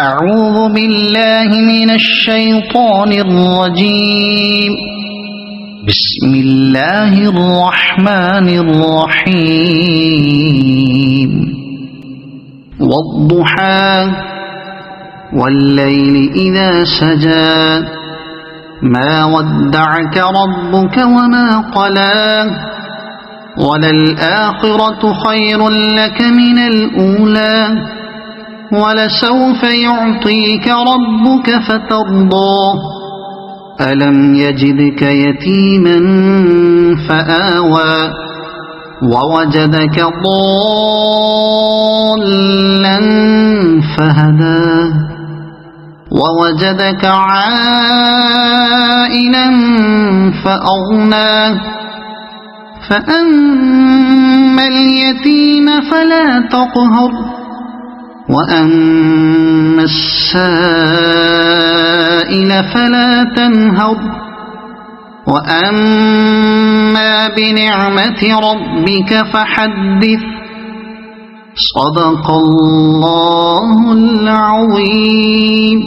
أعوذ بالله من الشيطان الرجيم. بسم الله الرحمن الرحيم. والضحى والليل إذا سجى ما ودعك ربك وما قلى وللآخرة خير لك من الأولى ولسوف يعطيك ربك فترضى ألم يجدك يتيما فآوى ووجدك ضالا فهدى ووجدك عائلا فأغنى فأما اليتيم فلا تقهر وأما السائل فلا تنهر وأما بنعمة ربك فحدث. صدق الله العظيم.